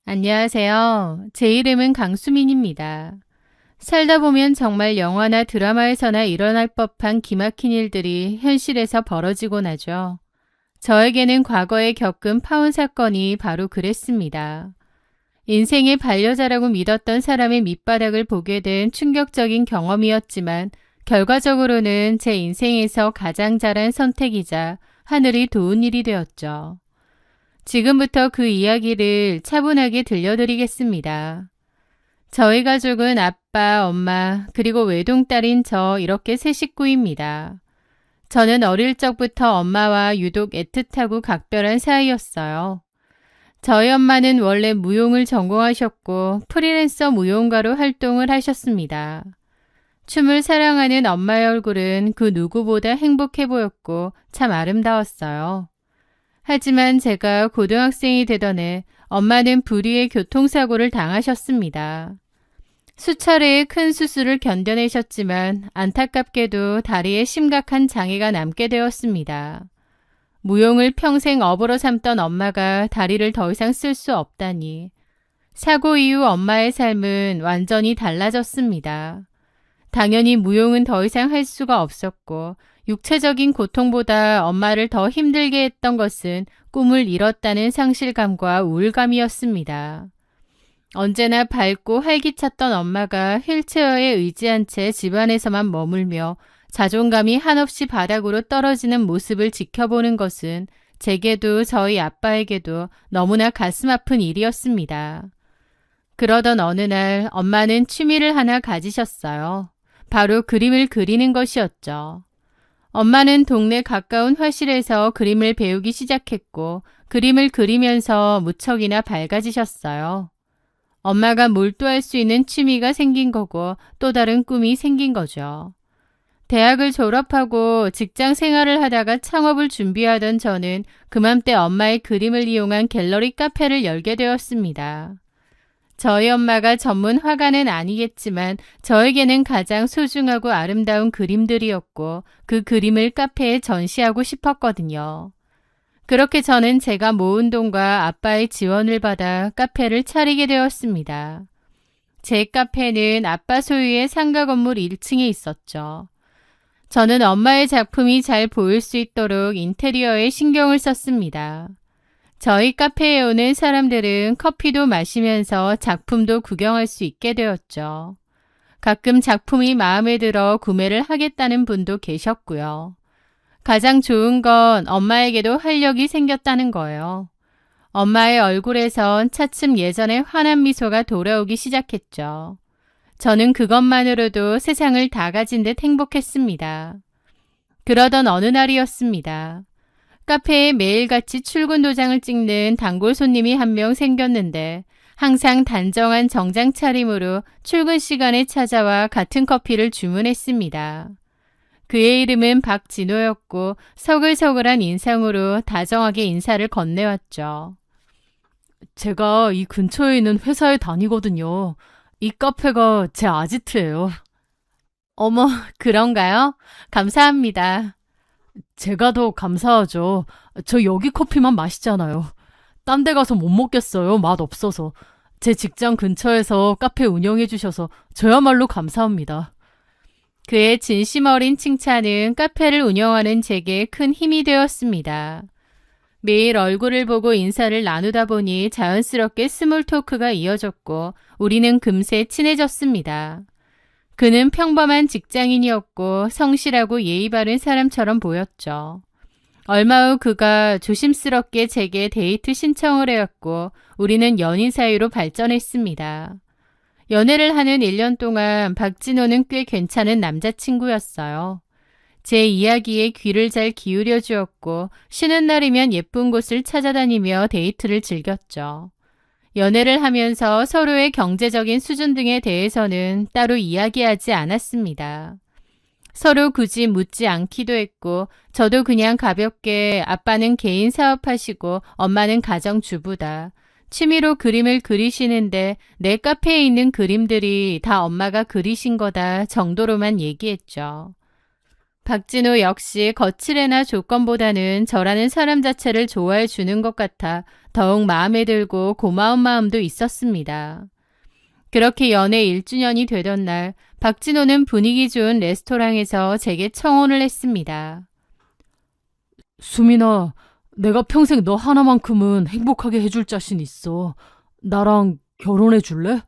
안녕하세요. 제 이름은 강수민입니다. 살다 보면 정말 영화나 드라마에서나 일어날 법한 기막힌 일들이 현실에서 벌어지곤 하죠. 저에게는 과거에 겪은 파혼 사건이 바로 그랬습니다. 인생의 반려자라고 믿었던 사람의 밑바닥을 보게 된 충격적인 경험이었지만 결과적으로는 제 인생에서 가장 잘한 선택이자 하늘이 도운 일이 되었죠. 지금부터 그 이야기를 차분하게 들려드리겠습니다. 저희 가족은 아빠, 엄마, 그리고 외동딸인 저 이렇게 세 식구입니다. 저는 어릴 적부터 엄마와 유독 애틋하고 각별한 사이였어요. 저희 엄마는 원래 무용을 전공하셨고 프리랜서 무용가로 활동을 하셨습니다. 춤을 사랑하는 엄마의 얼굴은 그 누구보다 행복해 보였고 참 아름다웠어요. 하지만 제가 고등학생이 되던 해 엄마는 불의의 교통사고를 당하셨습니다. 수차례의 큰 수술을 견뎌내셨지만 안타깝게도 다리에 심각한 장애가 남게 되었습니다. 무용을 평생 업으로 삼던 엄마가 다리를 더 이상 쓸 수 없다니. 사고 이후 엄마의 삶은 완전히 달라졌습니다. 당연히 무용은 더 이상 할 수가 없었고 육체적인 고통보다 엄마를 더 힘들게 했던 것은 꿈을 잃었다는 상실감과 우울감이었습니다. 언제나 밝고 활기찼던 엄마가 휠체어에 의지한 채 집안에서만 머물며 자존감이 한없이 바닥으로 떨어지는 모습을 지켜보는 것은 제게도 저희 아빠에게도 너무나 가슴 아픈 일이었습니다. 그러던 어느 날 엄마는 취미를 하나 가지셨어요. 바로 그림을 그리는 것이었죠. 엄마는 동네 가까운 화실에서 그림을 배우기 시작했고 그림을 그리면서 무척이나 밝아지셨어요. 엄마가 몰두할 수 있는 취미가 생긴 거고 또 다른 꿈이 생긴 거죠. 대학을 졸업하고 직장 생활을 하다가 창업을 준비하던 저는 그맘때 엄마의 그림을 이용한 갤러리 카페를 열게 되었습니다. 저희 엄마가 전문 화가는 아니겠지만 저에게는 가장 소중하고 아름다운 그림들이었고 그 그림을 카페에 전시하고 싶었거든요. 그렇게 저는 제가 모은 돈과 아빠의 지원을 받아 카페를 차리게 되었습니다. 제 카페는 아빠 소유의 상가 건물 1층에 있었죠. 저는 엄마의 작품이 잘 보일 수 있도록 인테리어에 신경을 썼습니다. 저희 카페에 오는 사람들은 커피도 마시면서 작품도 구경할 수 있게 되었죠. 가끔 작품이 마음에 들어 구매를 하겠다는 분도 계셨고요. 가장 좋은 건 엄마에게도 활력이 생겼다는 거예요. 엄마의 얼굴에선 차츰 예전의 환한 미소가 돌아오기 시작했죠. 저는 그것만으로도 세상을 다 가진 듯 행복했습니다. 그러던 어느 날이었습니다. 카페에 매일같이 출근 도장을 찍는 단골 손님이 한 명 생겼는데 항상 단정한 정장 차림으로 출근 시간에 찾아와 같은 커피를 주문했습니다. 그의 이름은 박진호였고 서글서글한 인상으로 다정하게 인사를 건네왔죠. 제가 이 근처에 있는 회사에 다니거든요. 이 카페가 제 아지트예요. 어머, 그런가요? 감사합니다. 제가 더 감사하죠. 저 여기 커피만 마시잖아요. 딴 데 가서 못 먹겠어요. 맛 없어서. 제 직장 근처에서 카페 운영해 주셔서 저야말로 감사합니다. 그의 진심 어린 칭찬은 카페를 운영하는 제게 큰 힘이 되었습니다. 매일 얼굴을 보고 인사를 나누다 보니 자연스럽게 스몰 토크가 이어졌고 우리는 금세 친해졌습니다. 그는 평범한 직장인이었고 성실하고 예의 바른 사람처럼 보였죠. 얼마 후 그가 조심스럽게 제게 데이트 신청을 해왔고 우리는 연인 사이로 발전했습니다. 연애를 하는 1년 동안 박진호는 꽤 괜찮은 남자친구였어요. 제 이야기에 귀를 잘 기울여 주었고 쉬는 날이면 예쁜 곳을 찾아다니며 데이트를 즐겼죠. 연애를 하면서 서로의 경제적인 수준 등에 대해서는 따로 이야기하지 않았습니다. 서로 굳이 묻지 않기도 했고 저도 그냥 가볍게 아빠는 개인 사업하시고 엄마는 가정주부다. 취미로 그림을 그리시는데 내 카페에 있는 그림들이 다 엄마가 그리신 거다 정도로만 얘기했죠. 박진호 역시 거칠애나 조건보다는 저라는 사람 자체를 좋아해 주는 것 같아 더욱 마음에 들고 고마운 마음도 있었습니다. 그렇게 연애 1주년이 되던 날 박진호는 분위기 좋은 레스토랑에서 제게 청혼을 했습니다. 수민아, 내가 평생 너 하나만큼은 행복하게 해줄 자신 있어. 나랑 결혼해 줄래?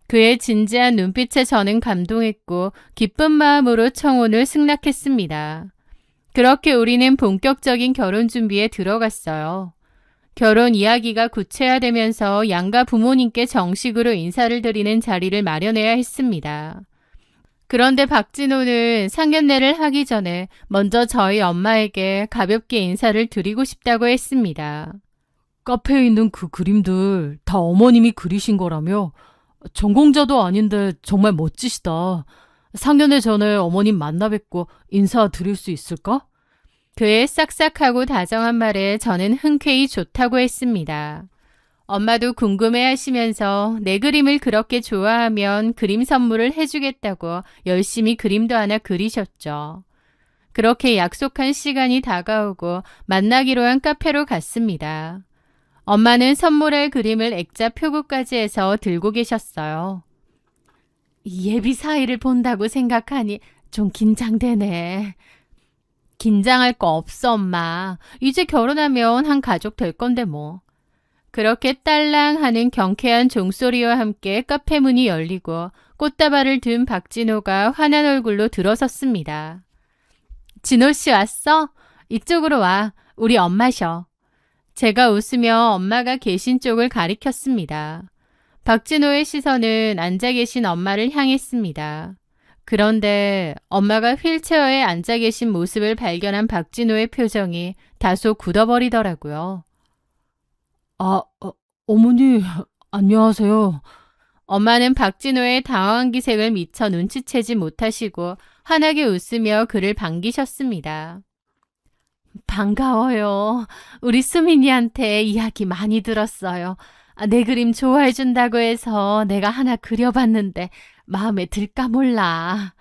그의 진지한 눈빛에 저는 감동했고 기쁜 마음으로 청혼을 승낙했습니다. 그렇게 우리는 본격적인 결혼 준비에 들어갔어요. 결혼 이야기가 구체화되면서 양가 부모님께 정식으로 인사를 드리는 자리를 마련해야 했습니다. 그런데 박진호는 상견례를 하기 전에 먼저 저희 엄마에게 가볍게 인사를 드리고 싶다고 했습니다. 카페에 있는 그 그림들 다 어머님이 그리신 거라며? 전공자도 아닌데 정말 멋지시다. 상견례 전에 어머님 만나 뵙고 인사드릴 수 있을까? 그의 싹싹하고 다정한 말에 저는 흔쾌히 좋다고 했습니다. 엄마도 궁금해하시면서 내 그림을 그렇게 좋아하면 그림 선물을 해주겠다고 열심히 그림도 하나 그리셨죠. 그렇게 약속한 시간이 다가오고 만나기로 한 카페로 갔습니다. 엄마는 선물할 그림을 액자 표구까지 해서 들고 계셨어요. 예비 사이를 본다고 생각하니 좀 긴장되네. 긴장할 거 없어, 엄마. 이제 결혼하면 한 가족 될 건데 뭐. 그렇게 딸랑 하는 경쾌한 종소리와 함께 카페 문이 열리고 꽃다발을 든 박진호가 환한 얼굴로 들어섰습니다. 진호 씨 왔어? 이쪽으로 와. 우리 엄마셔. 제가 웃으며 엄마가 계신 쪽을 가리켰습니다. 박진호의 시선은 앉아 계신 엄마를 향했습니다. 그런데 엄마가 휠체어에 앉아 계신 모습을 발견한 박진호의 표정이 다소 굳어버리더라고요. 어머니, 안녕하세요. 엄마는 박진호의 당황한 기색을 미처 눈치채지 못하시고 환하게 웃으며 그를 반기셨습니다. 반가워요. 우리 수민이한테 이야기 많이 들었어요. 내 그림 좋아해 준다고 해서 내가 하나 그려봤는데 마음에 들까 몰라.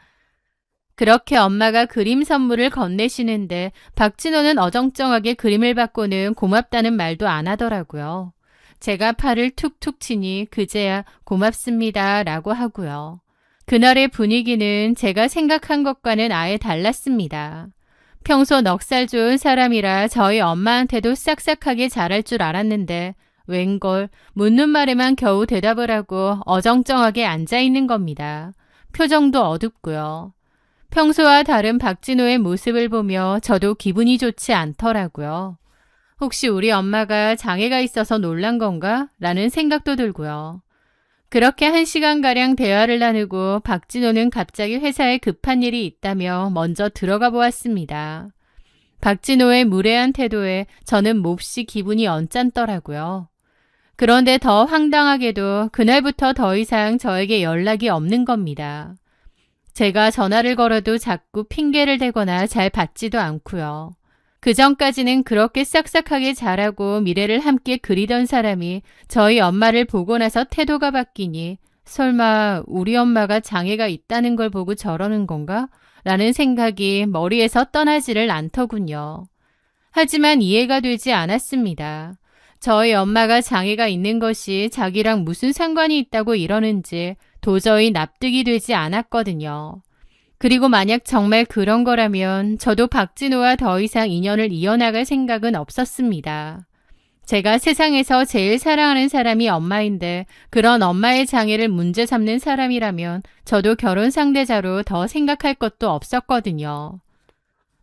그렇게 엄마가 그림 선물을 건네시는데 박진호는 어정쩡하게 그림을 받고는 고맙다는 말도 안 하더라고요. 제가 팔을 툭툭 치니 그제야 고맙습니다 라고 하고요. 그날의 분위기는 제가 생각한 것과는 아예 달랐습니다. 평소 넉살 좋은 사람이라 저희 엄마한테도 싹싹하게 잘할 줄 알았는데 웬걸 묻는 말에만 겨우 대답을 하고 어정쩡하게 앉아있는 겁니다. 표정도 어둡고요. 평소와 다른 박진호의 모습을 보며 저도 기분이 좋지 않더라고요. 혹시 우리 엄마가 장애가 있어서 놀란 건가? 라는 생각도 들고요. 그렇게 1시간가량 대화를 나누고 박진호는 갑자기 회사에 급한 일이 있다며 먼저 들어가 보았습니다. 박진호의 무례한 태도에 저는 몹시 기분이 언짢더라고요. 그런데 더 황당하게도 그날부터 더 이상 저에게 연락이 없는 겁니다. 제가 전화를 걸어도 자꾸 핑계를 대거나 잘 받지도 않고요. 그 전까지는 그렇게 싹싹하게 잘하고 미래를 함께 그리던 사람이 저희 엄마를 보고 나서 태도가 바뀌니 설마 우리 엄마가 장애가 있다는 걸 보고 저러는 건가? 라는 생각이 머리에서 떠나지를 않더군요. 하지만 이해가 되지 않았습니다. 저희 엄마가 장애가 있는 것이 자기랑 무슨 상관이 있다고 이러는지 도저히 납득이 되지 않았거든요. 그리고 만약 정말 그런 거라면 저도 박진호와 더 이상 인연을 이어나갈 생각은 없었습니다. 제가 세상에서 제일 사랑하는 사람이 엄마인데 그런 엄마의 장애를 문제 삼는 사람이라면 저도 결혼 상대자로 더 생각할 것도 없었거든요.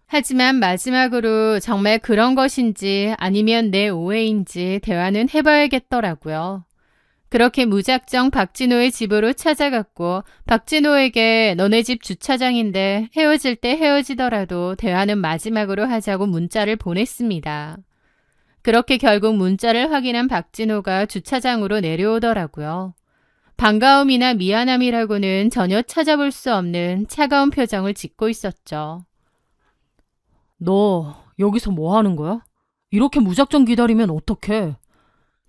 하지만 마지막으로 정말 그런 것인지 아니면 내 오해인지 대화는 해봐야겠더라고요. 그렇게 무작정 박진호의 집으로 찾아갔고 박진호에게 너네 집 주차장인데 헤어질 때 헤어지더라도 대화는 마지막으로 하자고 문자를 보냈습니다. 그렇게 결국 문자를 확인한 박진호가 주차장으로 내려오더라고요. 반가움이나 미안함이라고는 전혀 찾아볼 수 없는 차가운 표정을 짓고 있었죠. 너 여기서 뭐 하는 거야? 이렇게 무작정 기다리면 어떡해?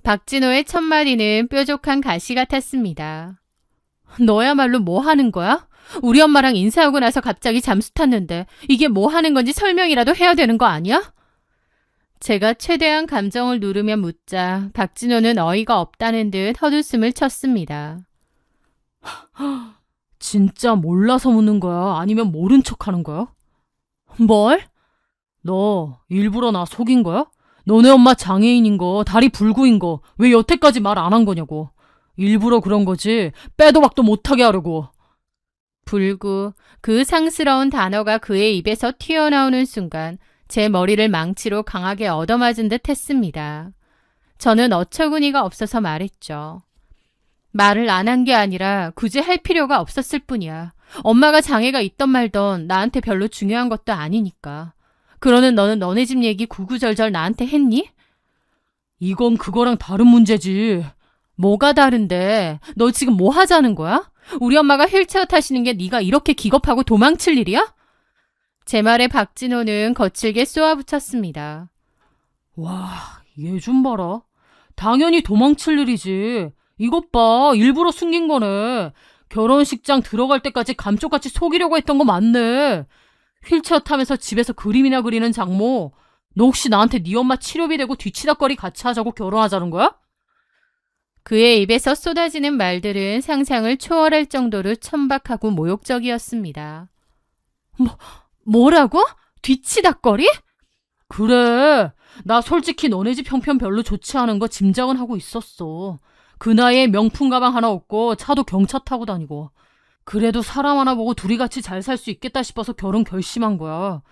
박진호의 첫마디는 뾰족한 가시 같았습니다. 너야말로 뭐 하는 거야? 우리 엄마랑 인사하고 나서 갑자기 잠수 탔는데 이게 뭐 하는 건지 설명이라도 해야 되는 거 아니야? 제가 최대한 감정을 누르며 묻자 박진호는 어이가 없다는 듯 헛웃음을 쳤습니다. 진짜 몰라서 묻는 거야? 아니면 모른 척 하는 거야? 뭘? 너 일부러 나 속인 거야? 너네 엄마 장애인인 거, 다리 불구인 거 왜 여태까지 말 안 한 거냐고. 일부러 그런 거지. 빼도 박도 못하게 하려고. 불구, 그 상스러운 단어가 그의 입에서 튀어나오는 순간 제 머리를 망치로 강하게 얻어맞은 듯 했습니다. 저는 어처구니가 없어서 말했죠. 말을 안 한 게 아니라 굳이 할 필요가 없었을 뿐이야. 엄마가 장애가 있던 말던 나한테 별로 중요한 것도 아니니까. 그러는 너는 너네 집 얘기 구구절절 나한테 했니? 이건 그거랑 다른 문제지. 뭐가 다른데? 너 지금 뭐 하자는 거야? 우리 엄마가 휠체어 타시는 게 네가 이렇게 기겁하고 도망칠 일이야? 제 말에 박진호는 거칠게 쏘아붙였습니다. 와, 얘 좀 봐라. 당연히 도망칠 일이지. 이것 봐, 일부러 숨긴 거네. 결혼식장 들어갈 때까지 감쪽같이 속이려고 했던 거 맞네. 휠체어 타면서 집에서 그림이나 그리는 장모. 너 혹시 나한테 네 엄마 치료비 대고 뒤치다꺼리 같이 하자고 결혼하자는 거야? 그의 입에서 쏟아지는 말들은 상상을 초월할 정도로 천박하고 모욕적이었습니다. 뭐라고? 뒤치다꺼리? 그래. 나 솔직히 너네 집 형편 별로 좋지 않은 거 짐작은 하고 있었어. 그 나이에 명품 가방 하나 없고 차도 경차 타고 다니고. 그래도 사람 하나 보고 둘이 같이 잘 살 수 있겠다 싶어서 결혼 결심한 거야.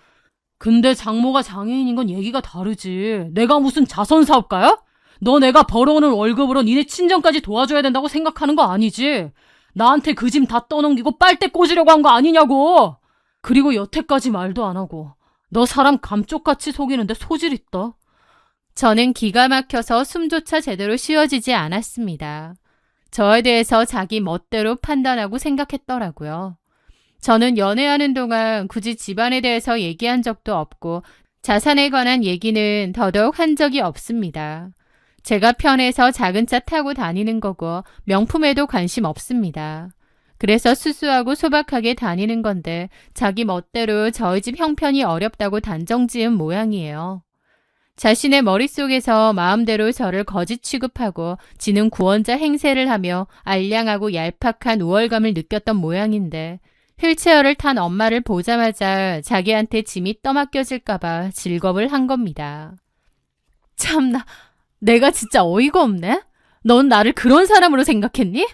근데 장모가 장애인인 건 얘기가 다르지. 내가 무슨 자선사업가야? 너 내가 벌어오는 월급으로 니네 친정까지 도와줘야 된다고 생각하는 거 아니지? 나한테 그 짐 다 떠넘기고 빨대 꽂으려고 한 거 아니냐고. 그리고 여태까지 말도 안 하고. 너 사람 감쪽같이 속이는데 소질 있다. 저는 기가 막혀서 숨조차 제대로 쉬어지지 않았습니다. 저에 대해서 자기 멋대로 판단하고 생각했더라고요. 저는 연애하는 동안 굳이 집안에 대해서 얘기한 적도 없고 자산에 관한 얘기는 더더욱 한 적이 없습니다. 제가 편해서 작은 차 타고 다니는 거고 명품에도 관심 없습니다. 그래서 수수하고 소박하게 다니는 건데 자기 멋대로 저희 집 형편이 어렵다고 단정지은 모양이에요. 자신의 머릿속에서 마음대로 저를 거짓 취급하고 지능 구원자 행세를 하며 알량하고 얄팍한 우월감을 느꼈던 모양인데 휠체어를 탄 엄마를 보자마자 자기한테 짐이 떠맡겨질까봐 질겁을 한 겁니다. 참나, 내가 진짜 어이가 없네? 넌 나를 그런 사람으로 생각했니?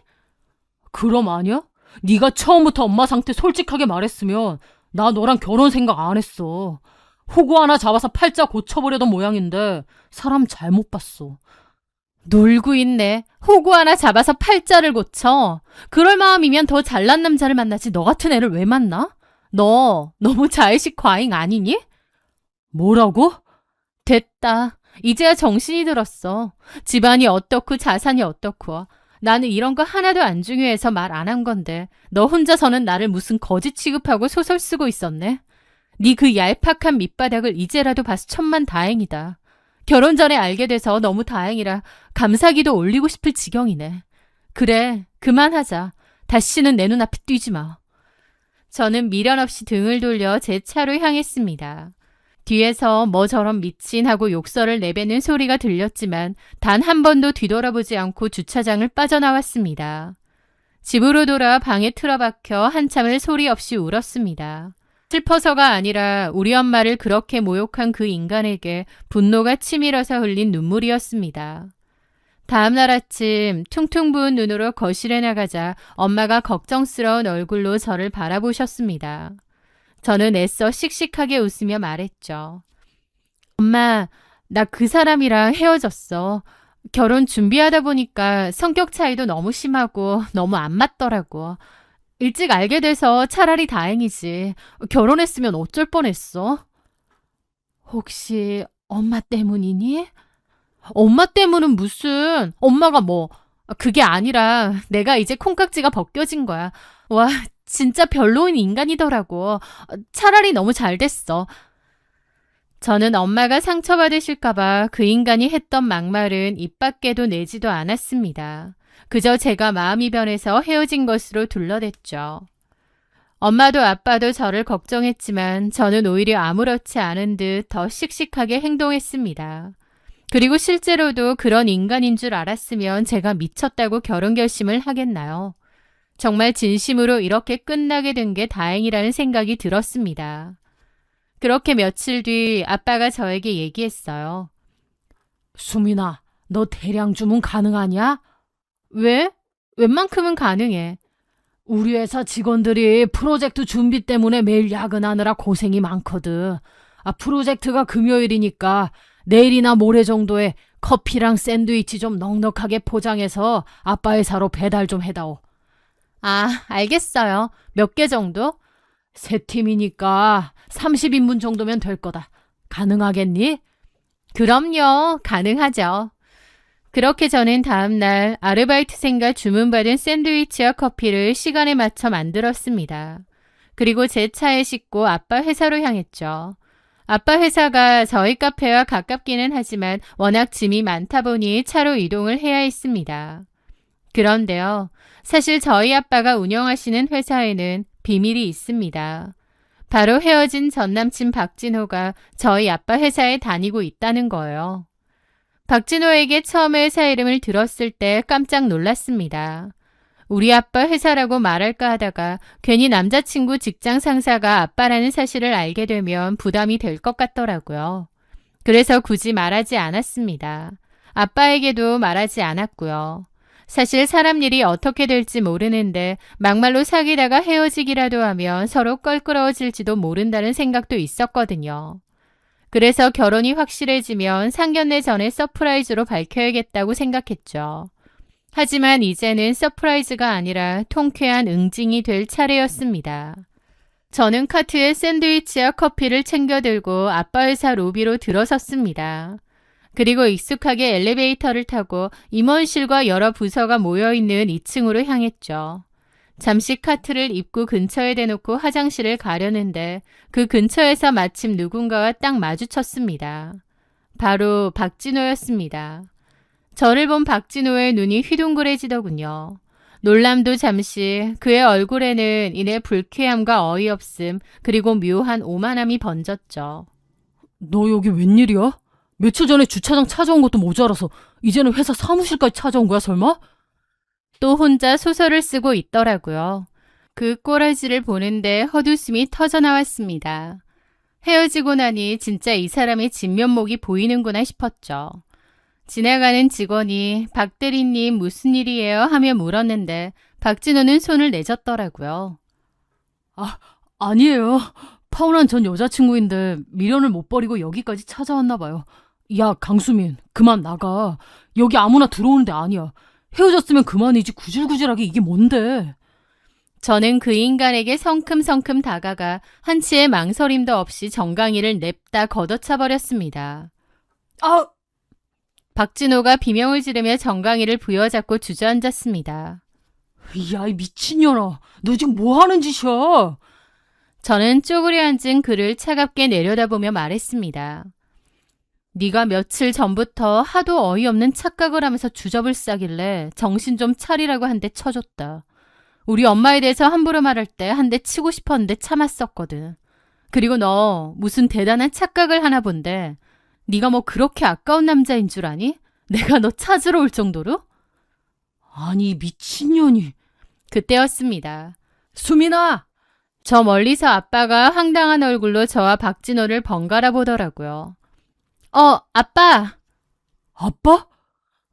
그럼 아니야? 네가 처음부터 엄마 상태 솔직하게 말했으면 나 너랑 결혼 생각 안 했어. 호구 하나 잡아서 팔자 고쳐버려던 모양인데 사람 잘못 봤어. 놀고 있네. 호구 하나 잡아서 팔자를 고쳐. 그럴 마음이면 더 잘난 남자를 만나지 너 같은 애를 왜 만나? 너 너무 자의식 과잉 아니니? 뭐라고? 됐다. 이제야 정신이 들었어. 집안이 어떻고 자산이 어떻고. 나는 이런 거 하나도 안 중요해서 말 안 한 건데 너 혼자서는 나를 무슨 거짓 취급하고 소설 쓰고 있었네. 네 그 얄팍한 밑바닥을 이제라도 봐서 천만다행이다. 결혼 전에 알게 돼서 너무 다행이라 감사기도 올리고 싶을 지경이네. 그래, 그만하자. 다시는 내 눈앞에 뛰지 마. 저는 미련 없이 등을 돌려 제 차로 향했습니다. 뒤에서 뭐 저런 미친 하고 욕설을 내뱉는 소리가 들렸지만 단 한 번도 뒤돌아보지 않고 주차장을 빠져나왔습니다. 집으로 돌아 방에 틀어박혀 한참을 소리 없이 울었습니다. 슬퍼서가 아니라 우리 엄마를 그렇게 모욕한 그 인간에게 분노가 치밀어서 흘린 눈물이었습니다. 다음 날 아침 퉁퉁 부은 눈으로 거실에 나가자 엄마가 걱정스러운 얼굴로 저를 바라보셨습니다. 저는 애써 씩씩하게 웃으며 말했죠. 엄마, 나 그 사람이랑 헤어졌어. 결혼 준비하다 보니까 성격 차이도 너무 심하고 너무 안 맞더라고. 일찍 알게 돼서 차라리 다행이지. 결혼했으면 어쩔 뻔했어. 혹시 엄마 때문이니? 엄마 때문은 무슨, 엄마가 뭐, 그게 아니라 내가 이제 콩깍지가 벗겨진 거야. 와, 진짜 별로인 인간이더라고. 차라리 너무 잘 됐어. 저는 엄마가 상처받으실까봐 그 인간이 했던 막말은 입 밖에도 내지도 않았습니다. 그저 제가 마음이 변해서 헤어진 것으로 둘러댔죠. 엄마도 아빠도 저를 걱정했지만 저는 오히려 아무렇지 않은 듯 더 씩씩하게 행동했습니다. 그리고 실제로도 그런 인간인 줄 알았으면 제가 미쳤다고 결혼 결심을 하겠나요? 정말 진심으로 이렇게 끝나게 된 게 다행이라는 생각이 들었습니다. 그렇게 며칠 뒤 아빠가 저에게 얘기했어요. 수민아, 너 대량 주문 가능하냐? 왜? 웬만큼은 가능해. 우리 회사 직원들이 프로젝트 준비 때문에 매일 야근하느라 고생이 많거든. 프로젝트가 금요일이니까 내일이나 모레 정도에 커피랑 샌드위치 좀 넉넉하게 포장해서 아빠 회사로 배달 좀 해다오. 알겠어요. 몇 개 정도? 세 팀이니까 30인분 정도면 될 거다. 가능하겠니? 그럼요. 가능하죠. 그렇게 저는 다음날 아르바이트생과 주문받은 샌드위치와 커피를 시간에 맞춰 만들었습니다. 그리고 제 차에 싣고 아빠 회사로 향했죠. 아빠 회사가 저희 카페와 가깝기는 하지만 워낙 짐이 많다 보니 차로 이동을 해야 했습니다. 그런데요, 사실 저희 아빠가 운영하시는 회사에는 비밀이 있습니다. 바로 헤어진 전 남친 박진호가 저희 아빠 회사에 다니고 있다는 거예요. 박진호에게 처음 회사 이름을 들었을 때 깜짝 놀랐습니다. 우리 아빠 회사라고 말할까 하다가 괜히 남자친구 직장 상사가 아빠라는 사실을 알게 되면 부담이 될 것 같더라고요. 그래서 굳이 말하지 않았습니다. 아빠에게도 말하지 않았고요. 사실 사람 일이 어떻게 될지 모르는데 막말로 사귀다가 헤어지기라도 하면 서로 껄끄러워질지도 모른다는 생각도 있었거든요. 그래서 결혼이 확실해지면 상견례 전에 서프라이즈로 밝혀야겠다고 생각했죠. 하지만 이제는 서프라이즈가 아니라 통쾌한 응징이 될 차례였습니다. 저는 카트에 샌드위치와 커피를 챙겨 들고 아빠 회사 로비로 들어섰습니다. 그리고 익숙하게 엘리베이터를 타고 임원실과 여러 부서가 모여있는 2층으로 향했죠. 잠시 카트를 입구 근처에 대놓고 화장실을 가려는데 그 근처에서 마침 누군가와 딱 마주쳤습니다. 바로 박진호였습니다. 저를 본 박진호의 눈이 휘둥그레지더군요. 놀람도 잠시 그의 얼굴에는 이내 불쾌함과 어이없음 그리고 묘한 오만함이 번졌죠. 너 여기 웬일이야? 며칠 전에 주차장 찾아온 것도 모자라서 이제는 회사 사무실까지 찾아온 거야 설마? 또 혼자 소설을 쓰고 있더라고요. 그 꼬라지를 보는데 헛웃음이 터져나왔습니다. 헤어지고 나니 진짜 이 사람의 진면목이 보이는구나 싶었죠. 지나가는 직원이 박 대리님 무슨 일이에요? 하며 물었는데 박진호는 손을 내젓더라고요. 아니에요. 파혼한 전 여자친구인데 미련을 못 버리고 여기까지 찾아왔나 봐요. 야, 강수민, 그만 나가. 여기 아무나 들어오는 데 아니야. 헤어졌으면 그만이지 구질구질하게 이게 뭔데. 저는 그 인간에게 성큼성큼 다가가 한치의 망설임도 없이 정강이를 냅다 걷어차버렸습니다. 박진호가 비명을 지르며 정강이를 부여잡고 주저앉았습니다. 야, 이 미친년아. 너 지금 뭐 하는 짓이야? 저는 쪼그려 앉은 그를 차갑게 내려다보며 말했습니다. 네가 며칠 전부터 하도 어이없는 착각을 하면서 주접을 싸길래 정신 좀 차리라고 한 대 쳐줬다. 우리 엄마에 대해서 함부로 말할 때 한 대 치고 싶었는데 참았었거든. 그리고 너 무슨 대단한 착각을 하나 본데 네가 뭐 그렇게 아까운 남자인 줄 아니? 내가 너 찾으러 올 정도로? 아니, 미친년이. 그때였습니다. 수민아! 저 멀리서 아빠가 황당한 얼굴로 저와 박진호를 번갈아 보더라고요. 아빠! 아빠?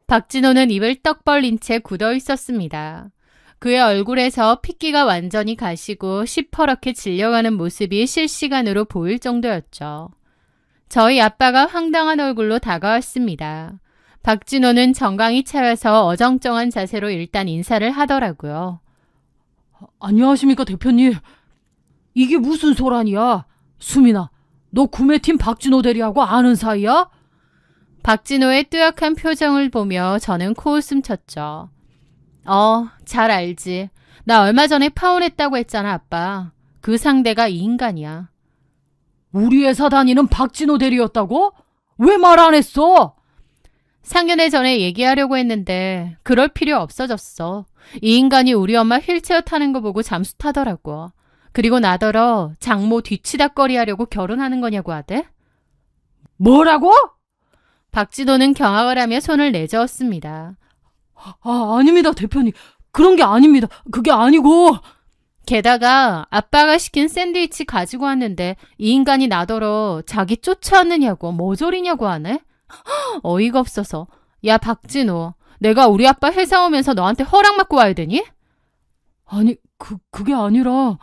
박진호는 입을 떡 벌린 채 굳어 있었습니다. 그의 얼굴에서 핏기가 완전히 가시고 시퍼렇게 질려가는 모습이 실시간으로 보일 정도였죠. 저희 아빠가 황당한 얼굴로 다가왔습니다. 박진호는 정강이 차여서 어정쩡한 자세로 일단 인사를 하더라고요. 안녕하십니까, 대표님. 이게 무슨 소란이야? 수민아, 너 구매팀 박진호 대리하고 아는 사이야? 박진호의 뜨악한 표정을 보며 저는 코웃음 쳤죠. 잘 알지. 나 얼마 전에 파혼했다고 했잖아, 아빠. 그 상대가 이 인간이야. 우리 회사 다니는 박진호 대리였다고? 왜 말 안 했어? 상견례 전에 얘기하려고 했는데 그럴 필요 없어졌어. 이 인간이 우리 엄마 휠체어 타는 거 보고 잠수 타더라고. 그리고 나더러 장모 뒤치다꺼리 하려고 결혼하는 거냐고 하대. 뭐라고? 박진호는 경악을 하며 손을 내저었습니다. 아닙니다, 대표님. 그런 게 아닙니다. 그게 아니고. 게다가 아빠가 시킨 샌드위치 가지고 왔는데 이 인간이 나더러 자기 쫓아왔느냐고 모조리냐고 하네. 어이가 없어서. 야 박진호, 내가 우리 아빠 회사 오면서 너한테 허락 받고 와야 되니? 아니, 그게 아니라.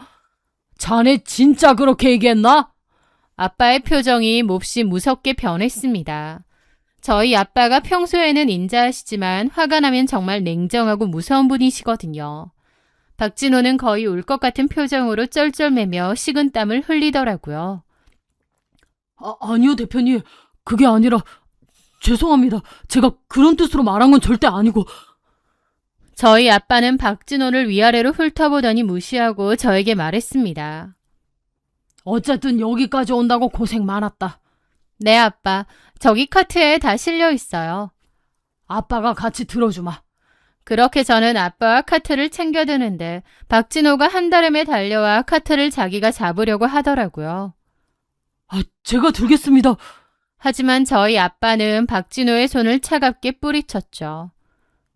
자네 진짜 그렇게 얘기했나? 아빠의 표정이 몹시 무섭게 변했습니다. 저희 아빠가 평소에는 인자하시지만 화가 나면 정말 냉정하고 무서운 분이시거든요. 박진호는 거의 울 것 같은 표정으로 쩔쩔매며 식은땀을 흘리더라고요. 아니요, 대표님. 그게 아니라. 죄송합니다. 제가 그런 뜻으로 말한 건 절대 아니고. 저희 아빠는 박진호를 위아래로 훑어보더니 무시하고 저에게 말했습니다. 어쨌든 여기까지 온다고 고생 많았다. 네 아빠, 저기 카트에 다 실려 있어요. 아빠가 같이 들어주마. 그렇게 저는 아빠와 카트를 챙겨드는데 박진호가 한달음에 달려와 카트를 자기가 잡으려고 하더라고요. 제가 들겠습니다. 하지만 저희 아빠는 박진호의 손을 차갑게 뿌리쳤죠.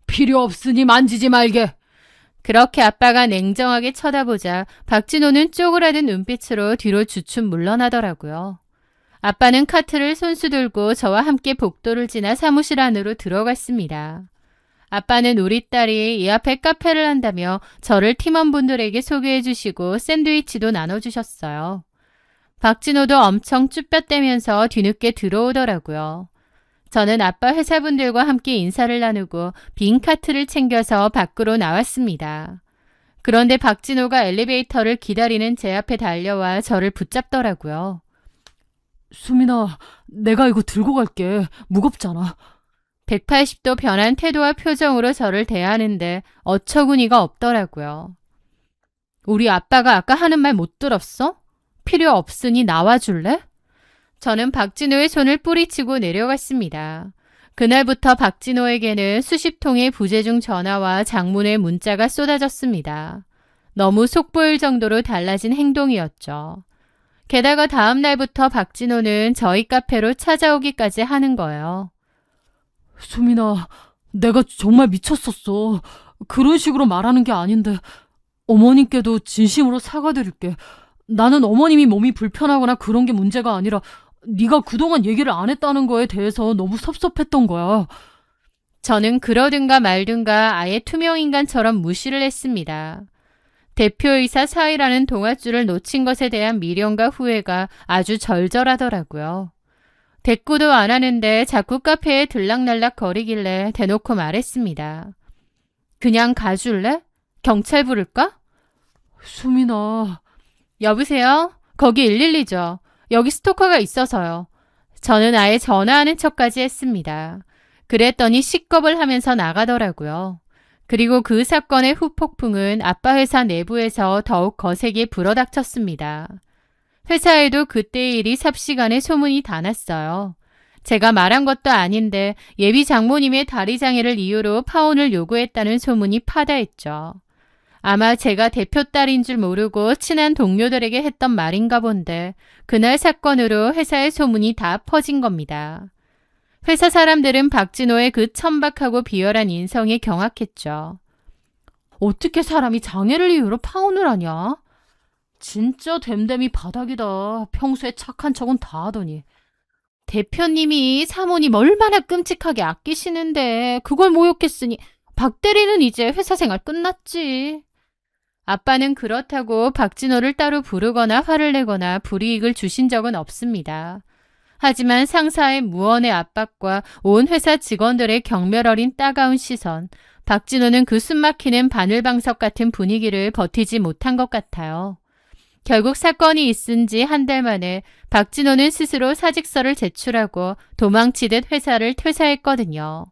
필요 없으니 만지지 말게. 그렇게 아빠가 냉정하게 쳐다보자 박진호는 쪼그라든 눈빛으로 뒤로 주춤 물러나더라고요. 아빠는 카트를 손수 들고 저와 함께 복도를 지나 사무실 안으로 들어갔습니다. 아빠는 우리 딸이 이 앞에 카페를 한다며 저를 팀원분들에게 소개해 주시고 샌드위치도 나눠주셨어요. 박진호도 엄청 쭈뼛대면서 뒤늦게 들어오더라고요. 저는 아빠 회사분들과 함께 인사를 나누고 빈 카트를 챙겨서 밖으로 나왔습니다. 그런데 박진호가 엘리베이터를 기다리는 제 앞에 달려와 저를 붙잡더라고요. 수민아, 내가 이거 들고 갈게. 무겁잖아. 180도 변한 태도와 표정으로 저를 대하는데 어처구니가 없더라고요. 우리 아빠가 아까 하는 말 못 들었어? 필요 없으니 나와줄래? 저는 박진호의 손을 뿌리치고 내려갔습니다. 그날부터 박진호에게는 수십 통의 부재중 전화와 장문의 문자가 쏟아졌습니다. 너무 속보일 정도로 달라진 행동이었죠. 게다가 다음 날부터 박진호는 저희 카페로 찾아오기까지 하는 거예요. 수민아, 내가 정말 미쳤었어. 그런 식으로 말하는 게 아닌데 어머님께도 진심으로 사과드릴게. 나는 어머님이 몸이 불편하거나 그런 게 문제가 아니라 네가 그동안 얘기를 안 했다는 거에 대해서 너무 섭섭했던 거야. 저는 그러든가 말든가 아예 투명인간처럼 무시를 했습니다. 대표이사 사위라는 동아줄을 놓친 것에 대한 미련과 후회가 아주 절절하더라고요. 대꾸도 안 하는데 자꾸 카페에 들락날락 거리길래 대놓고 말했습니다. 그냥 가줄래? 경찰 부를까? 수민아. 여보세요? 거기 112죠. 여기 스토커가 있어서요. 저는 아예 전화하는 척까지 했습니다. 그랬더니 식겁을 하면서 나가더라고요. 그리고 그 사건의 후폭풍은 아빠 회사 내부에서 더욱 거세게 불어닥쳤습니다. 회사에도 그때의 일이 삽시간에 소문이 다 났어요. 제가 말한 것도 아닌데 예비 장모님의 다리 장애를 이유로 파혼을 요구했다는 소문이 파다했죠. 아마 제가 대표 딸인 줄 모르고 친한 동료들에게 했던 말인가 본데 그날 사건으로 회사의 소문이 다 퍼진 겁니다. 회사 사람들은 박진호의 그 천박하고 비열한 인성에 경악했죠. 어떻게 사람이 장애를 이유로 파혼을 하냐? 진짜 됨됨이 바닥이다. 평소에 착한 척은 다 하더니. 대표님이 사모님 얼마나 끔찍하게 아끼시는데 그걸 모욕했으니 박 대리는 이제 회사 생활 끝났지. 아빠는 그렇다고 박진호를 따로 부르거나 화를 내거나 불이익을 주신 적은 없습니다. 하지만 상사의 무언의 압박과 온 회사 직원들의 경멸 어린 따가운 시선, 박진호는 그 숨막히는 바늘방석 같은 분위기를 버티지 못한 것 같아요. 결국 사건이 있은 지 한 달 만에 박진호는 스스로 사직서를 제출하고 도망치듯 회사를 퇴사했거든요.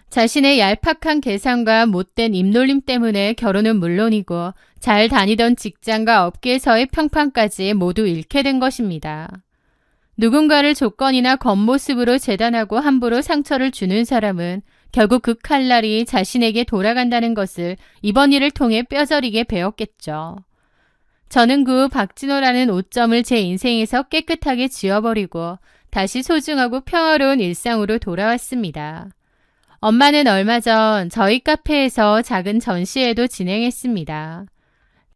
자신의 얄팍한 계산과 못된 입놀림 때문에 결혼은 물론이고 잘 다니던 직장과 업계에서의 평판까지 모두 잃게 된 것입니다. 누군가를 조건이나 겉모습으로 재단하고 함부로 상처를 주는 사람은 결국 그 칼날이 자신에게 돌아간다는 것을 이번 일을 통해 뼈저리게 배웠겠죠. 저는 그 박진호라는 오점을 제 인생에서 깨끗하게 지워버리고 다시 소중하고 평화로운 일상으로 돌아왔습니다. 엄마는 얼마 전 저희 카페에서 작은 전시회도 진행했습니다.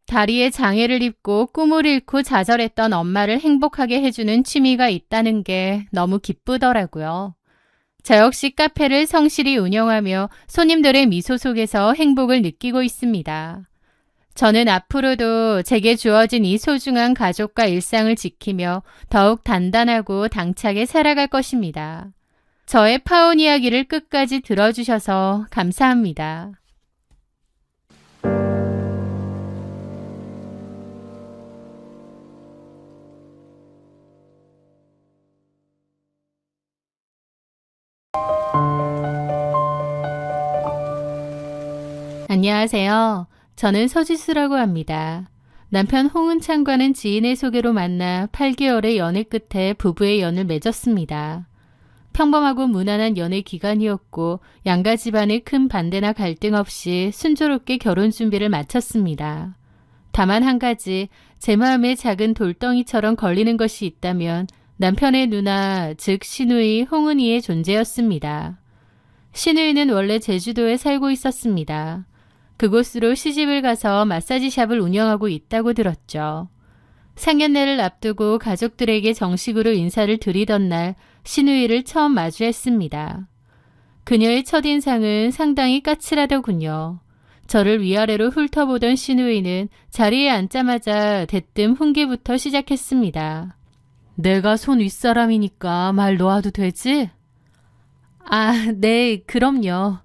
다리에 장애를 입고 꿈을 잃고 좌절했던 엄마를 행복하게 해주는 취미가 있다는 게 너무 기쁘더라고요. 저 역시 카페를 성실히 운영하며 손님들의 미소 속에서 행복을 느끼고 있습니다. 저는 앞으로도 제게 주어진 이 소중한 가족과 일상을 지키며 더욱 단단하고 당차게 살아갈 것입니다. 저의 파혼 이야기를 끝까지 들어주셔서 감사합니다. 안녕하세요. 저는 서지수라고 합니다. 남편 홍은창과는 지인의 소개로 만나 8개월의 연애 끝에 부부의 연을 맺었습니다. 평범하고 무난한 연애 기간이었고 양가 집안의 큰 반대나 갈등 없이 순조롭게 결혼 준비를 마쳤습니다. 다만 한 가지 제 마음에 작은 돌덩이처럼 걸리는 것이 있다면 남편의 누나, 즉 시누이 홍은이의 존재였습니다. 시누이는 원래 제주도에 살고 있었습니다. 그곳으로 시집을 가서 마사지샵을 운영하고 있다고 들었죠. 상견례를 앞두고 가족들에게 정식으로 인사를 드리던 날 시누이를 처음 마주했습니다. 그녀의 첫인상은 상당히 까칠하더군요. 저를 위아래로 훑어보던 시누이는 자리에 앉자마자 대뜸 훈계부터 시작했습니다. 내가 손 윗사람이니까 말 놓아도 되지? 아, 네, 그럼요.